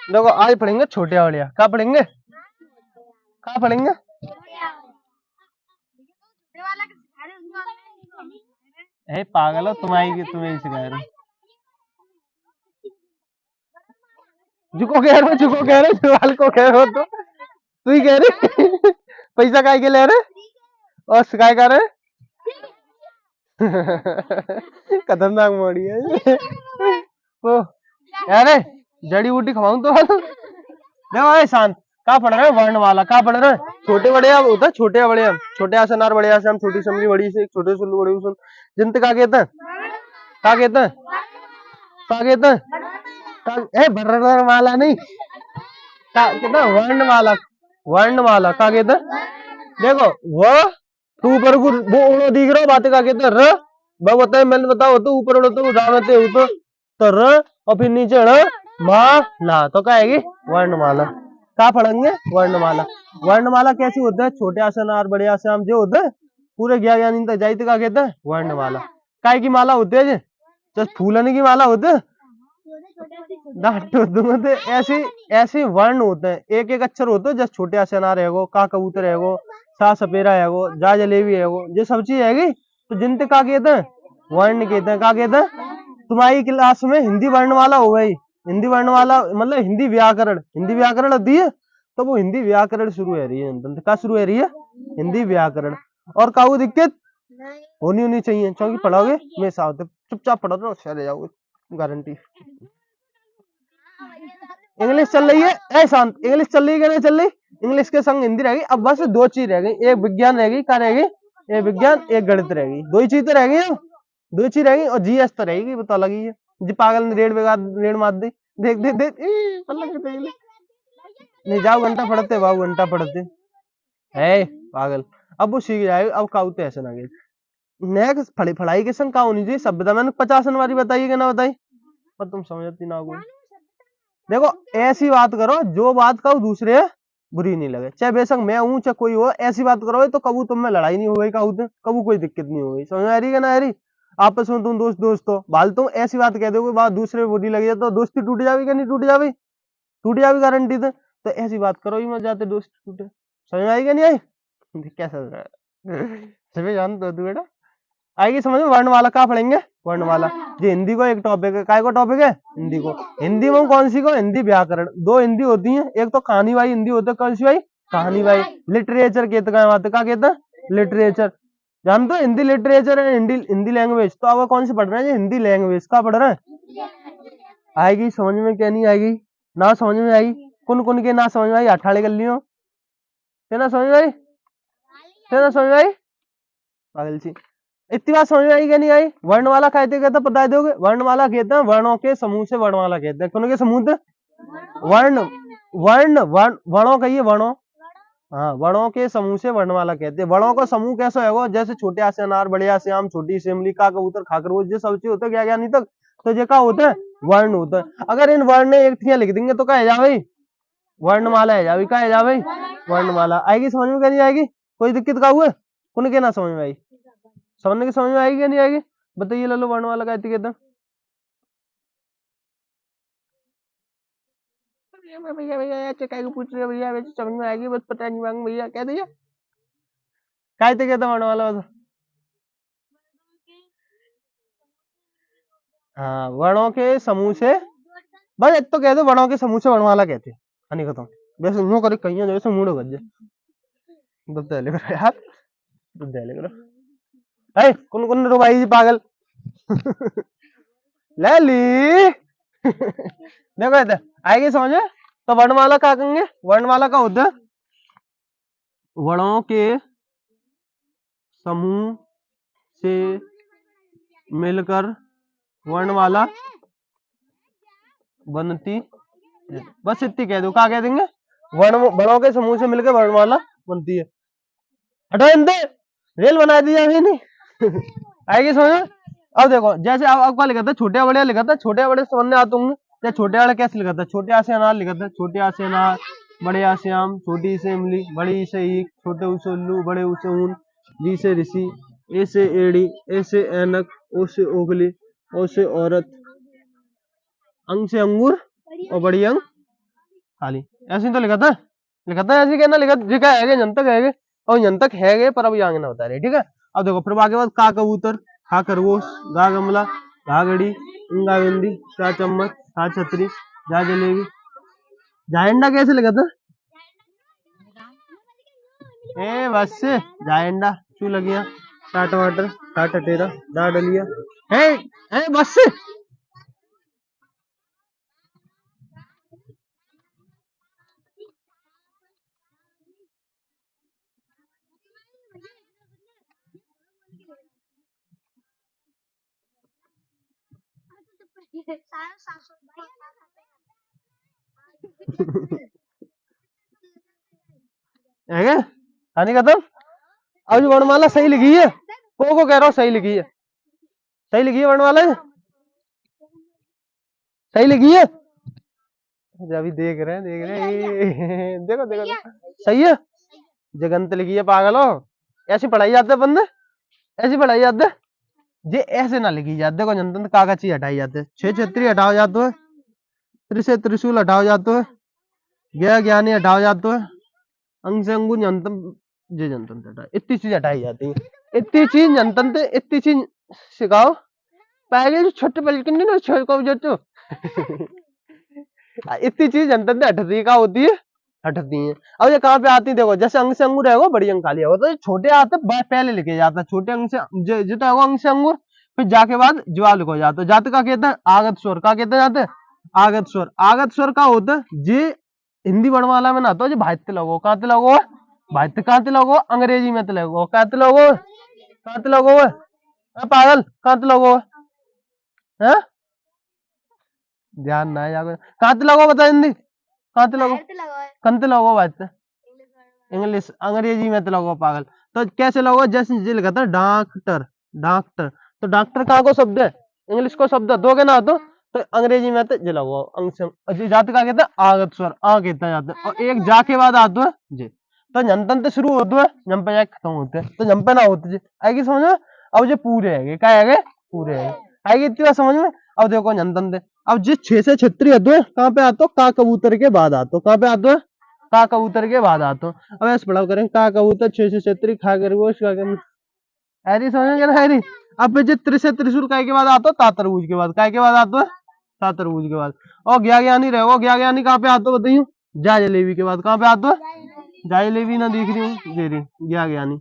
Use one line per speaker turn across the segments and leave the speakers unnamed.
देखो आज पढ़ेंगे छोटे वालिया। कहाँ पढ़ेंगे? कहाँ पढ़ेंगे? ए पागल हो, तुम्हें ही सिखा रहे। झुको कह रहे हो, झुको कह रहे हो, सवाल को कह रहे हो तू ही कह रहे। पैसा काय के ले रहे और शिकाय कर रहे। खतरनाक मोड़ी है वो यार। जड़ी बूटी खवाऊं तो देखो भाई शांत। कहाँ पढ़ रहे हैं? वर्णमाला। कहाँ पढ़ रहे हैं? छोटे बड़े हम होता है, छोटे या बड़े हम। छोटे आसन आर बड़े आसन, छोटी समरी बड़ी से, छोटे सुल्लू बड़ी सुन। जिनते का कहते हैं? का कहते हैं? का कहते हैं? वर्णमाला नहीं, का कहते हैं? वर्णमाला। वर्णमाला का कहते हैं? देखो वो तू ऊपर को वो उड़ो दिख रहा बातें का कहते हैं? र मैं बताए, मैंने बताओ तो ऊपर उड़ो तो जाते हो तो र और फिर नीचे ड़ मा ला तो क्या आएगी? वर्णमाला। क्या पढ़ेंगे? वर्णमाला। वर्णमाला कैसी होता है? छोटे आसन और बड़े आसन जो होते हैं पूरे ज्ञान तक जाते का कहते हैं? वर्णमाला। काय की माला होती है जी? जैसे फूलन की माला होते है। ऐसे ऐसे वर्ण होते हैं, एक एक अक्षर होते हैं। जैसे छोटे आसन है गो, का कबूतर है गो, सा सपेरा है गो, जा जलेबी है गो, ये सब चीज है तो जिनते का कहते हैं? वर्ण कहते हैं। का कहते हैं? तुम्हारी क्लास में हिंदी वर्णमाला हो गई। हिंदी वर्णमाला मतलब हिंदी व्याकरण। हिंदी व्याकरण होती है तो वो हिंदी व्याकरण शुरू है रही है। क्या शुरू है रही है? हिंदी व्याकरण। और का वो दिक्कत होनी चाहिए क्योंकि पढ़ोगे मैं साथ चुपचाप पढ़ो तो अच्छा रह जाओगे, गारंटी। इंग्लिश चल रही है ऐ शांत। इंग्लिश चल रही है नहीं चल रही? इंग्लिश के संग हिंदी रहेगी। अब बस दो चीज रह गई, एक विज्ञान रहेगी। क्या रहेगी? एक विज्ञान एक गणित रहेगी। दो ही चीज तो रह गई, दो चीज रहेगी। और जीएस तो रहेगी, बता लगी है जी। पागल ने रेड मार दी। देख देख देख नहीं जाओ घंटा पढ़ते बाबू, घंटा पढ़ते है पागल। अब वो सीख जाएगा। अब काउते ऐसे ना गए नेक्स्ट पढ़ाई के संग का होनी चाहिए सभ्यता। मैंने 50 बारी बताइए कि ना बताई, पर तुम समझती ना हो। देखो ऐसी बात करो जो बात कहो दूसरे बुरी नहीं लगे, चाहे बेशक मैं हूं चाहे कोई हो। ऐसी बात करो तो कबू तुम में लड़ाई नहीं होगी, कबू कोई दिक्कत नहीं होगी। समझ आ रही है ना? आ रही आपस में तुम दोस्त हो बाल तुम ऐसी बात कह दोगे बात दूसरे बुरी लगी है तो दोस्ती टूट जाएगी। नहीं टूट जाएगी? टूट जाएगी गारंटी से। तो ऐसी बात करो ही मत जाते दोस्त टूटे। समझ आएगी नहीं आई? क्या समझ रहा है? सभी जानते हो तू बेटा, आएगी समझ में। वर्णमाला कहाँ पढ़ेंगे? वर्णमाला जी हिंदी को एक टॉपिक है। काय को टॉपिक है? हिंदी को। हिंदी में कौन सी को? हिंदी व्याकरण। दो हिंदी होती है, एक तो कहानी भाई हिंदी होती है। कौन सी भाई? कहानी भाई। लिटरेचर कहते हैं, क्या कहते हैं? लिटरेचर। जानते हो हिंदी लिटरेचर है, हिंदी लैंग्वेज। तो अब कौन सी पढ़ रहे हैं? हिंदी लैंग्वेज। क्या पढ़ रहे हैं? आएगी समझ में क्या नहीं आएगी? ना समझ में आई कुन के ना समझ में आई अठाड़े कर लियो ना समझ में आई, ना समझ में आई पागल सी। इतनी बात समझ में आई क्या नहीं आई? वर्णमाला कहते कहते बता दोगे। वर्णमाला कहते हैं वर्णों के समूह से वर्णमाला कहते हैं। कौन के समूह थे? वर्ण वर्ण वर्ण वर्णों कहिए वर्णों। हाँ वर्णों के समूह से वर्णमाला कहते हैं। वर्णों का समूह कैसा होगा? जैसे छोटे आसे अनार, बड़े आसे आम, छोटी सी इमली, का कबूतर, खाखरपोश, ये सब चीज होता है क्या क्या नहीं तक तो ये क्या होता है? वर्ण होता है। अगर इन वर्ण ने एक ठिया लिख देंगे तो क्या है जा भाई? वर्णमाला है जा भाई। क्या है जा भाई? वर्णमाला। आएगी समझ में क्या नहीं आएगी? कोई दिक्कत का हुआ? कौन के ना समझ में आई? समझने की समझ में आएगी या नहीं आएगी? बताइए लो वर्णमाला कहते कहते भैया भैया क्या पूछ रहे भैया? वैसे समझ में आएगी बस पता नहीं मांग भैया कह दिया कहते कहते वर्णमाला बता। हाँ वर्णों के समूह से बस एक तो कह दो वर्णों के समूह से वर्णमाला कहते हैं। नहीं खत्म। वैसे यूं करे कहीं जैसे मूड हो गए बता ले करो यार, बता ले करो। है कौन कौन रो भाई जी पागल ले ली देखो इधर आएगी समझ में। तो वर्णमाला क्या कहेंगे? वर्णमाला का होता है वर्णों के समूह से मिलकर वर्णमाला बनती। बस इतनी कह दो। क्या कह देंगे? वर्णों के समूह से मिलकर वर्णमाला बनती है। हटो इनते रेल बना दिया नहीं आएगी समझ में। अब देखो जैसे अब क्या लिखा था? छोटे बड़े लिखा था। छोटे बड़े समझने आते होंगे। छोटे वाले कैसे लिखा था? छोटे आसे अनार लिखा था। छोटे आसे अनार, बड़े आसे आम, छोटी से इमली, बड़ी से ईख, छोटे उसे उल्लू, बड़े उसे ऊन, जी से ऋषि, ए से एड़ी, ए से ऐनक, ओ से ओगली, ओ से औरत, अंग से अंगूर और बड़ी अंग खाली। ऐसे ही तो लिखा था ऐसे कहना लिखा जिका है जनतक है और जनतक है पर अब आगे ना बता रहे। ठीक है, अब देखो फिर आगे बाद का कबूतर, खा खरगोश, गा गमला, घा घड़ी, इंगा बिंदी, चा चम्मच, खा छतरी, जा जलेबी, जायंडा कैसे लिखा था? ए बस जायंडा, चू लगिया, टा टमाटर, खा टटेरा, डा डलिया, ए बस। है क्या? कहानी खत्म। अब जो वर्णमाला सही लिखी है, को कह रहा हूँ सही लिखी है, सही लिखी है वर्णमाला, सही लिखी है। अभी देख रहे हैं देखो देखो देखो सही है। जगंत लिखी है पागल हो, ऐसी पढ़ाई जाते है बंदे, ऐसी पढ़ाई जाते। जे ऐसे ना लिखी जाते, देखो जनतंत्र कागज ही हटाई जाते, छह छत्री हटाओ जाते है, त्रिशे त्रिशूल हटाओ जाते है, ज्ञा ज्ञानी हटाओ जाते है, अंग से अंगुर जनतंत्र, जे जनतंत्र हटाए, इतनी चीज हटाई जाती है। इतनी चीज जनतंत्र, इतनी चीज सिखाओ पहले जो छोटे बल्कि ना छोटे जो तो इतनी चीज जनतंत्र हटती का होती है, हटती है। अब ये कहाँ पे आती है देखो, जैसे अंग से अंगूर है वो बड़ी अंग खाली है, तो ये छोटे आते पहले लिखे जाता है, छोटे अंग से जितना है वो अंग से अंगूर, फिर जाके बाद ज्वाल को जाता है, जाते का कहते हैं आगत स्वर, का कहते हैं जाते आगत स्वर। आगत स्वर का होता है जे हिंदी वर्णमाला में ना तो जो भाइत्य लगो, कहाँ ते लगो, भाइत्य कहाँ ते लगो, अंग्रेजी में ते लगो, कहाँ ते लगो, कहाँ ते लगो पागल, कहाँ ते लगो है, ध्यान ना है, कहाँ ते लगो बता हिंदी, कहाँ ते लगो, कंते लगो भाइत्य, इंग्लिश अंग्रेजी में तो लगो पागल। तो कैसे लगो, जैसे जी लिखा था डॉक्टर, डॉक्टर, तो डॉक्टर कहाँ को शब्द है, इंग्लिश को शब्द दोगे ना तो अंग्रेजी में तो जे लगो अंग से जाते का कहते हैं आगत स्वर, आ कहता जाते हैं, और एक जा के बाद आते है जी। तो जनतन तो शुरू होते है, जंपे जाके खत्म होते हैं, तो जंपे ना होते जी, आएगी समझ में। अब जो पूरे है क्या है, पूरे है आएगी इतनी बात समझ में। अब देखो जनतन, अब जिस 6 से 36 आते हैं कहाँ पे आते हो, का कबूतर के बाद आते हो, कहाँ पे आते हो, का कबूतर के बाद आता हूँ। अब ऐसे पढ़ाओ करें, का कबूतर 6 से 36 खा कर गोश का हैरी समझ गया ना हैरी। अब जो त्रिशे त्रिशूल काय के बाद आता हो, तातरबूज के बाद, काय के बाद आता है तातरबूज के बाद। और ज्ञा ज्ञानी रहो, ज्ञा ज्ञानी कहाँ पे आता हो बताइयो, जा जलेबी के बाद, कहाँ पे आता है जा जलेबी, ना दिख रही हूँ दे रही ज्ञा ज्ञानी।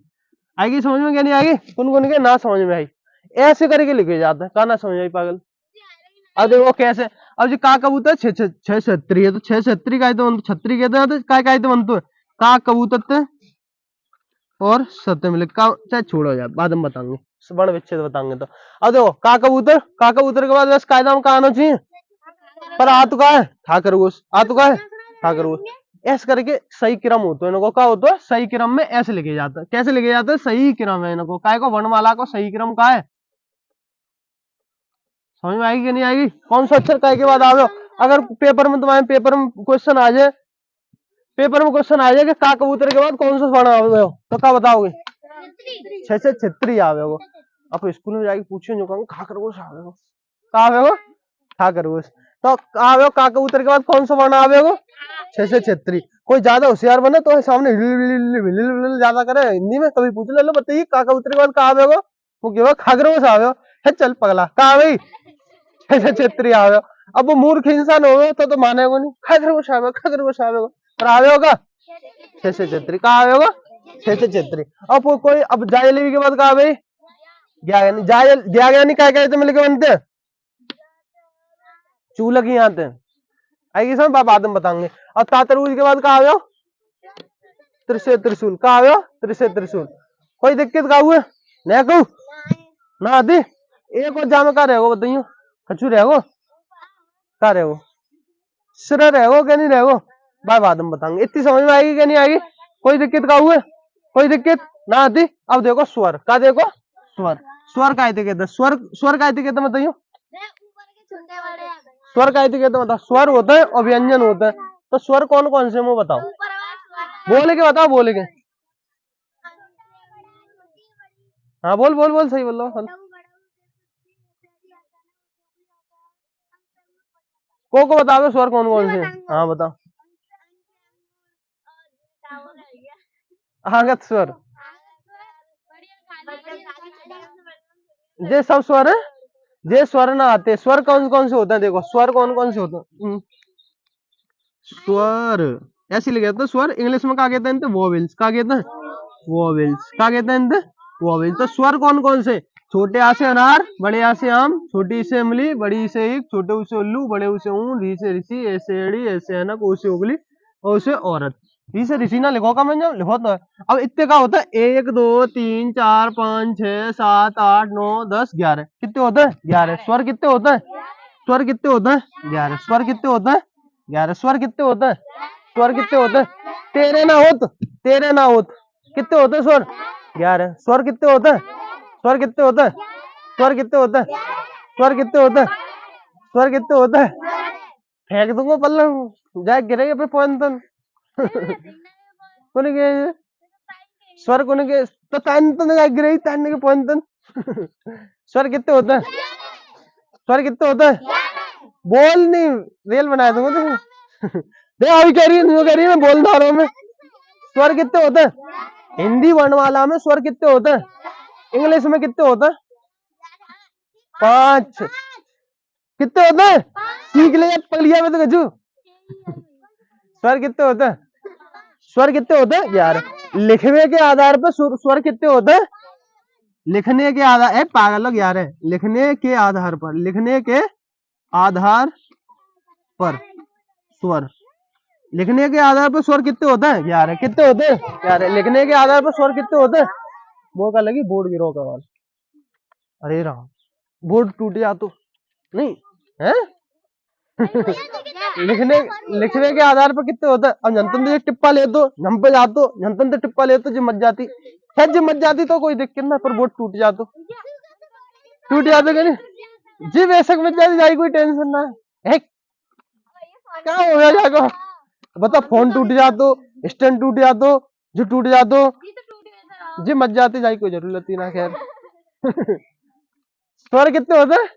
आएगी समझ में क्या नहीं आएगी, कौन कौन के ना समझ में आई, ऐसे करके लिखे जाता है, कहा ना समझ आई पागल। अब देखो कैसे, अब जो का कबूतर छह छत्री है, तो छह छत्री का तो छत्री कहते हैं, तो काय तो बनतो है का कबूतर और सत्य मिले का, चाहे छोड़ो यार बाद में बताएंगे, वर्ण विच्छेद बताएंगे। तो अब देखो का कबूतर के बाद बस कायदा में कहा आना चाहिए, पर आ तो का है खा खरगोश, आ तो का है खा खरगोश, ऐसे करके सही क्रम होता है इनको, क्या होता है सही क्रम में ऐसे लिखे जाता है, कैसे लिखे जाते हैं सही क्रम है इनको, काय को वर्णमाला को सही क्रम का है, समझ में आएगी कि नहीं आएगी। कौन सा अक्षर काय के बाद आवे, अगर पेपर में तुम्हारे पेपर में क्वेश्चन आ जाए, पेपर में क्वेश्चन आ जाए कि का कबूतर के बाद कौन सा वर्ण आवे हो, तो क्या बताओगे, 6 से 36 आवे हो। अब स्कूल में जाके पूछे जो कहूँ खा खरगोश आवे हो, का आवे हो खा खरगोश, तो आवे हो का कबूतर के बाद कौन सा वर्ण आवे हो 6 से 36। कोई ज्यादा होशियार बने तो सामने ज्यादा करे हिंदी में, कभी पूछ ले लो बताइए का कबूतर के बाद का आवे हो, वो क्या खा खरगोश आवे हो, चल पगला का भाई 6 से 36 आवे हो। अब वो मूर्ख इंसान हो तो मानेगा नहीं, खा खरगोश आवे, खा खरगोश आवे हो, पर आवे होगा 6 से 36 का आवे होगा 6 से 36। अब कोई अब जायलेवी के बाद कहा भाई ज्ञानी क्या कहते मिलके बनते हैं, चूल्हा की आते हैं, आएगी समझ बाद में बताएंगे। और तातरबूज के बाद कहा आवे हो त्रिशे त्रिशूल, कहा आवे हो त्रिशे त्रिशूल। कोई दिक्कत का हुए नहीं कहू ना आती, एक और जामे का रहेगो बताइयो, कछु रहेगो का रहेगो, सिर रहेगो क्या नहीं रहेगो, भाई बाद में बताएंगे। इतनी समझ में आएगी क्या नहीं आएगी, कोई दिक्कत का हुए, कोई दिक्कत ना आती। अब देखो स्वर का, देखो स्वर, स्वर का कहते, स्वर स्वर का कहते बताइयो, स्वर का कहते बताओ, स्वर होता है और व्यंजन होता है, तो स्वर कौन कौन से मुंह बताओ, बोले के बताओ, बोले के हाँ बोल बोल बोल, सही बोल रहा हूँ। को बता दो स्वर कौन कौन से हैं? हाँ बताओ। आगत स्वर, ये सब स्वर है, ये स्वर ना आते। स्वर कौन कौन से होते हैं, देखो स्वर कौन कौन से होते हैं। स्वर ऐसे लिखे जाते हैं। स्वर इंग्लिश में क्या कहते हैं, वोवेल्स। क्या कहते हैं, वोवेल्स। क्या कहते हैं, वोवेल्स। तो स्वर कौन कौन से, छोटे आ से अनार, बड़े आ से आम, छोटी से इमली, बड़ी से ईख, छोटे ऊ से उल्लू, बड़े ऊ से ऊन, री से ऋषि, ऐसे एड़ी, ऐसे अनक, ओ से उगली, ओ से औरत। री से ऋषि ना लिखो का मैं लिखो तो है। अब इतने का होता है 1 2 3 4 5 6 7 8 9 10 11। कितने होते हैं, 11 स्वर। कितने होते हैं, स्वर कितने होते हैं, 11 स्वर। कितने होते हैं, 11 स्वर। कितने होते हैं, स्वर। कितने होते हैं, तेरे ना होत, तेरे ना होत। कितने होते हैं स्वर, 11 स्वर। कितने होते हैं, स्वर। कितने होते हैं, स्वर। कितने होते हैं, स्वर। कितने होते हैं, स्वर। कितने होते हैं, फेंक दूंगा पल्ला, जाए गिरेगा पे पॉइंट। कोने के स्वर कोने के तो तैन तो नहीं गिरे, तैनने के पॉइंट। स्वर कितने होते हैं, स्वर। कितने होते हैं, बोल नहीं, रेल बनाया दूंगा तुम। देख अभी कह रही है, नहीं कह रही है, मैं बोल रहा हूँ मैं। स्वर कितने होते हैं, हिंदी वर्णमाला में स्वर कितने होते हैं, इंग्लिश में कितने होते हैं, 5। कितने होते हैं, सीख ले पगलिया में तो गजू। स्वर कितने होते हैं, स्वर। कितने होते हैं, 11। लिखने के आधार पर स्वर कितने होते हैं, लिखने के आधार, पागल लोग 11। लिखने के आधार पर, लिखने के आधार पर स्वर, लिखने के आधार पर स्वर कितने होते हैं, 11। कितने होते हैं, 11। लिखने के आधार पर स्वर कितने होते हैं। वो का लगी बोर्ड गिरो का वाल, अरे राम, बोर्ड टूट जा तो नहीं है। लिखने लिखने के आधार पर कितने होता है। अब जनतन तो टिप्पा ले दो, झम पे जा तो जनतन तो टिप्पा ले तो जो मच जाती है, जो मच जाती तो कोई दिक्कत ना, पर बोर्ड टूट जा तो, टूट जाते क्या नहीं जी, बेशक मच जाती जाए, कोई टेंशन ना है। क्या हो गया जाको, बता, फोन टूट जा तो, स्टैंड टूट जा तो, जो टूट जा तो जी मच जाती जाए, कोई जरूरत ही ना। खैर स्वर कितने होते हैं,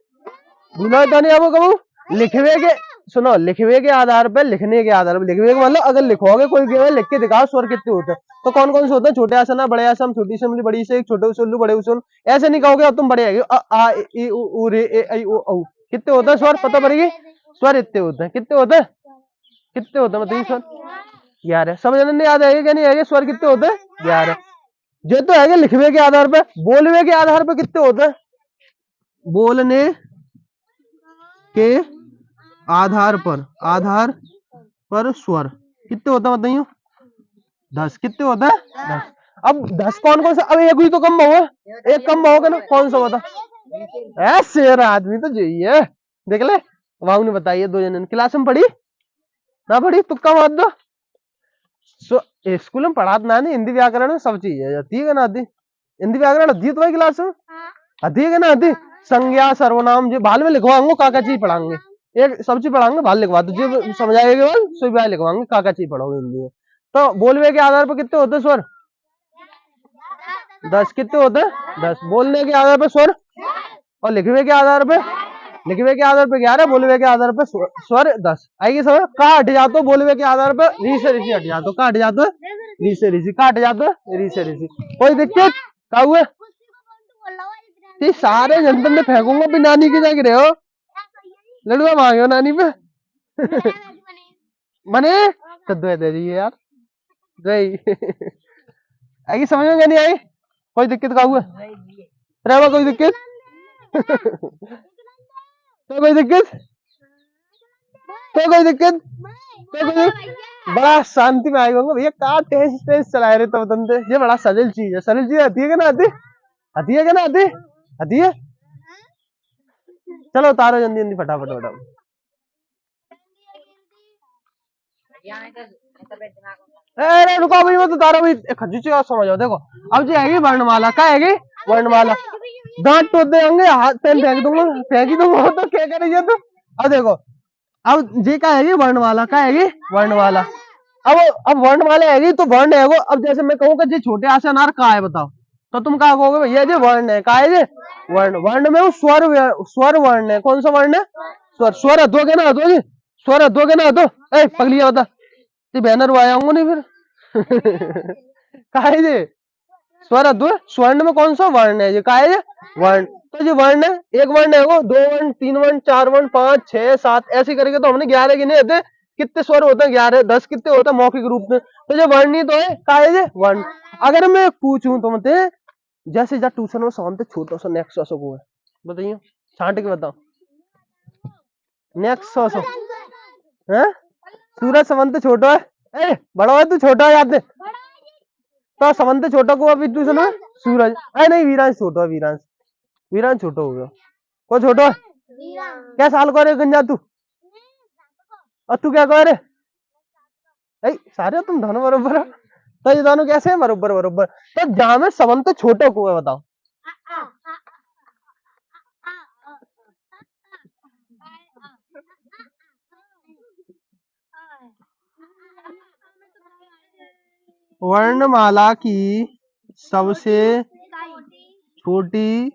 भूला तो नहीं आपको कबू। लिखवे के, सुनो, लिखवे के आधार पर, लिखने के आधार पर, लिखवे के मतलब अगर लिखोगे कोई गेम लिख के दिखाओ स्वर कितने होते हैं, तो कौन कौन से होते हैं, छोटे आसना, बड़े आसम, छोटी से बड़ी से, छोटे से उल्लू, बड़े उल्लू। ऐसे नहीं कहोगे, अब तुम बड़े आएगे अ आ इ उ रे ए ऐ ओ औ। कितने होते हैं स्वर, पता पड़ेगी। स्वर इतने होते हैं, कितने होते हैं, कितने होते हैं बताइए स्वर, 11। समझ में नहीं याद आएगा क्या नहीं आएगा, स्वर कितने होते हैं, 11। जो तो है लिखवे के आधार पर। बोलवे के आधार पर कितने होते हैं, बोलने के आधार पर, आधार पर स्वर कितने होता है बताइए, 10। कितने होता है, 10। अब 10 कौन कौन सा, अब एक ही तो कम होगा, एक कम होगा ना, कौन सा बता। ऐसे आदमी तो यही है, देख ले वाहू ने बताइए, 2 जन क्लास में पढ़ी ना, पढ़ी तुक्का मार दो। स्कूल में पढ़ा ना, नहीं हिंदी व्याकरण में सब चीज है, आती है ना आती, हिंदी व्याकरण आती है तुम्हारी क्लास में, आती है ना आती। संज्ञा सर्वनाम जो बाल में लिखवाएंगे, काका चीज पढ़ाएंगे, एक सब चीज पढ़ाएंगे, बाल लिखवा दो, जो समझाएंगे बाल सभी बाल लिखवाएंगे, काका चीज पढ़ाओगे हिंदी में। तो बोलवे के आधार पर कितने होते हैं स्वर, 10। कितने होते हैं, 10। बोलने के आधार पर स्वर, और लिखवे के आधार पे, लिखवे के आधार पे 11, बोलवे के आधार पे स्वर 10। आएगी समझ, कहाँ हट जाते हो, बोलवे के आधार पर री से ऋषि हट जाते हो, कहाँ हट जाते हो, री से ऋषि, कहाँ हट जाते हो, री से ऋषि। कोई दिक्कत क्या हुआ, सारे जनता में फेंकूंगा भी, नानी की जाके रहे हो, लड़ुआ मांगे हो नानी पे। बने तो दे दीजिए यार, गई। आएगी समझ में नहीं आई, कोई दिक्कत क्या हुआ, रहेगा कोई दिक्कत। तो कोई दिक्कत, तो कोई दिक्कत, तो कोई बड़ा शांति में आएगा भैया, कहाँ टेंस टेंस चलाए रहे, तब बंदे, ये बड़ा सरल चीज है, सरल चीज आती है कि ना आती, आती है कि ना आती, आती है। चलो उतारो जल्दी जल्दी, फटाफट फटाफट। अरे रुको भाई, मैं तो उतारो भाई, खज्जी से समझो। देखो अब जो आएगी वर्णमाला, क्या आएगी, वर्णमाला। दांत टूट देंगे, हाथ पेन फेंक दूंगा, फेंक ही दूंगा, तो क्या करेंगे। तो अब देखो, अब जे क्या आएगी, वर्णमाला। क्या आएगी, वर्णमाला। अब वर्णमाला आएगी तो वर्ण है वो। अब जैसे मैं कहूँ कि जी छोटे आ से अनार कहाँ है बताओ, तो तुम कहा कहोगे भैया ये वर्ण है, का है ये वर्ण। वर्ण में वो स्वर वर्ण है। कौन सा वर्ण है? स्वर। स्वर अधोगे ना अधोगे, स्वर अधोगे ना अधो। ए पगलिया बता, ते बैनर आया हूँ नहीं फिर का है ये स्वर अधो। स्वर्ण में कौन सा वर्ण है? ये का है ये वर्ण। तो ये वर्ण है, एक वर्ण है वो, दो वर्ण, तीन वर्ण, चार वर्ण, 5 6 7 ऐसे करके तो हमने 11 गिने थे। कितने स्वर होते हैं? 11। 10 कितने होते हैं मौखिक रूप में? तो ये वर्ण ही तो है, का है ये वर्ण। अगर मैं पूछूं तुमसे, जैसे जा ट्यूशन में शांत छोटा सा नेक्स्ट को है, बताइए छांट के बताओ। नेक्स्ट है सूरज समंत छोटा है। ए बड़ा है तू छोटा है याद है। तो समंत छोटा को अभी ट्यूशन में सूरज। अरे नहीं वीरांश छोटा है, वीरांश। वीरांश छोटा हो गया। को छोटा है? क्या साल को रे गंजा तू? और तू क्या कह रहे? सारे तुम दोनों बरोबर हो। तो ये दोनों कैसे हैं? बरोबर बरोबर। तो जहां में समंत छोटा को है बताओ। वर्णमाला की सबसे छोटी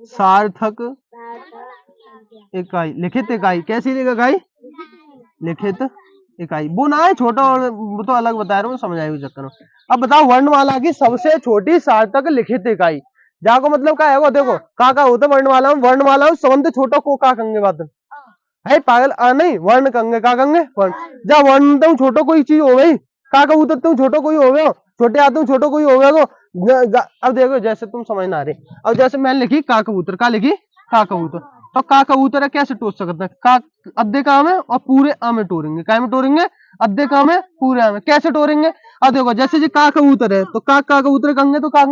सार्थक इकाई, लिखित इकाई। कैसी इकाई? लिखित इकाई। वो ना है छोटा, और वो तो अलग बता रहा हूँ, समझाए चक्कर में। अब बताओ वर्णमाला की सबसे छोटी सार्थक लिखित इकाई। जाको मतलब क्या है? देखो का होता है वर्णमाला में। वर्णमाला में सबसे छोटा को का कंगे बात है पागल। नहीं वर्ण कंगे, का कंगे वर्ण। जा वर्ण तो छोटा कोई चीज हो गई, का उतर तुम छोटा कोई हो गया, छोटे आते छोटा कोई हो गया। अब देखो जैसे तुम समझ ना रहे। अब जैसे मैंने लिखी का कबूतर, का लिखी का कबूतर। तो का कबूतर है, कैसे टोच सकते हैं? का अद्धे काम है और पूरे आम में टोरेंगे। काय में टोरेंगे? अद्धे काम है पूरे आम में। कैसे टोरेंगे? अब देखो जैसे जी का कबूतर है, तो का कबूतर कंगे तो का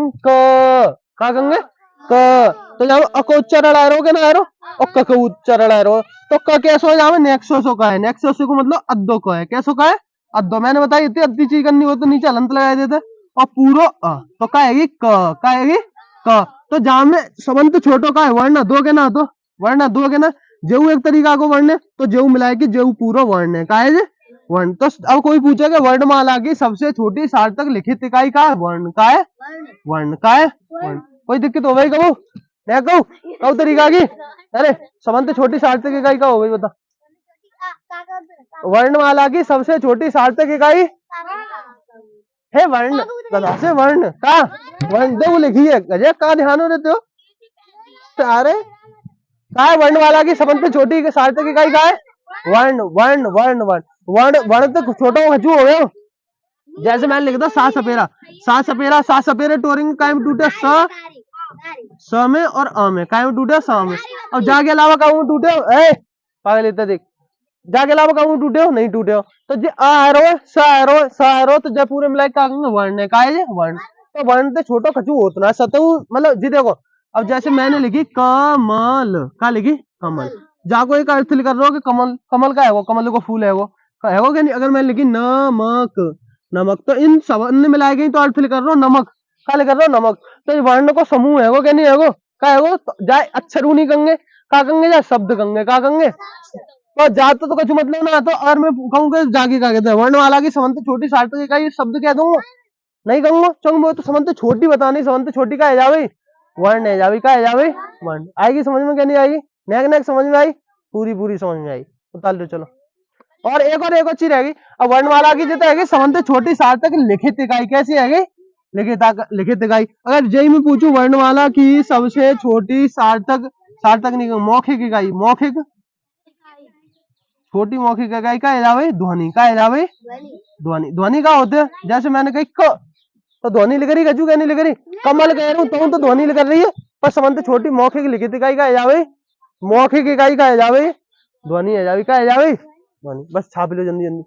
कंगे क। तो जब अको उच्चारण आ रहे हो ना आरो और क उच्चारण आ रहे हो, तो क कैसे हो जाए? नेक्सोसो का है। नेक्सोसो को मतलब अद्धो को है। कैसो का है? अद्धो। मैंने बताई थी अद्धी चीज करनी हो तो नीचे हलंत लगा देते और पूरो तो का है का है क। तो जहां में सबंत छोटो का है वर्ण दो के ना, तो वर्ण दो के ना। जेऊ एक तरीका को वर्ण है, तो जेऊ मिलाए कि जेऊ पूरा वर्ण है, का है वर्ण। तो अब कोई पूछेगा वर्णमाला की सबसे छोटी सार्थक लिखित इकाई का है वर्ण, का है वर्ण, का है वर्ण। कोई दिक्कत हो गई कहू? मैं कहूँ कब तरीका की? अरे सबंत छोटी सार्थक इकाई का हो गई बता। वर्णमाला की सबसे छोटी सार्थक इकाई है वर्ण। गधा से वर्ण का वर्ण दो लिखी है। गजे का ध्यान हो देते हो सारे। का है वर्णमाला की सबसे छोटी सार्थक इकाई का है वर्ण। वर्ण वर्ण वर्ण वर्ण वर्ण तो छोटा हजू हो गया। जैसे मैंने लिखा सा सपेरा, सा सपेरा, सा सपेरे टोरेंगे काय में टूटे स में और अ में। काय में टूटे स में। अब जाके अलावा कहूँ टूटे हो पागल इतना देख। जाके अलावा कहूँ टूटे हो नहीं टूटे हो। तो जे आ रो तो जब पूरे मिलाए का वर्ण है, का है वर्ण। तो वर्ण तो छोटो खचू होता सतु मतलब जी देखो। अब जैसे मैंने लिखी कमल, का लिखी कमल। जाको एक अर्थ लिख रहा हो कि कमल, कमल का है वो, कमल को फूल है वो, है वो क्या नहीं। अगर मैंने लिखी नमक, नमक, तो इन सब मिलाए गई तो अर्थ लिख रहा हो नमक, का लिख रहा हो नमक। तो ये वर्ण को समूह है वो, क्या नहीं है वो, का है वो। तो जाए अक्षर नहीं कंगे, का कंगे या शब्द कंगे, का कंगे। तो जाते तो कुछ मतलब ना। तो और मैं कहूँगा जाके क्या कहते हैं वर्णमाला की समंत छोटी सार्थक इकाई शब्द कह दूंगा नहीं कहूंगा। चंग वो तो समंत छोटी बतानी, समंत छोटी का है जा भाई वर्ण है जा भाई, का है जा भाई वर्ण। आएगी समझ में क्या नहीं आएगी? नेक नेक समझ में आई? पूरी पूरी समझ में आई। उतार लो चलो। और एक चीज रहेगी। अब वर्णमाला की जितना है समंत छोटी सार्थक लिखित इकाई। कैसी है? लिखित इकाई। अगर जेई में पूछू वर्णमाला की सबसे छोटी सार्थक, सार्थक नहीं मौखिक इकाई, मौखिक छोटी मौखिक इकाई का है जावे ध्वनि, का है जावे ध्वनि। ध्वनि का होते हैं जैसे मैंने कही क, तो ध्वनि लिख रही, गजू क्या नहीं लिख रही? कमल कह रहा हूँ तो ध्वनि लिख रही है। पर समंत छोटी मौखिक लिखित इकाई का है जावे मौखिक इकाई का है जावे ध्वनि है जावे, का है जावे ध्वनि। बस छाप लो जल्दी जल्दी।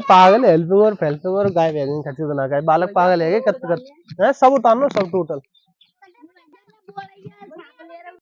पागल है हेल्पिंग और फेल्पिंग और गाय बैगिंग खच्चू बना का बालक पागल है कत कत है सब उतारनो सब टोटल।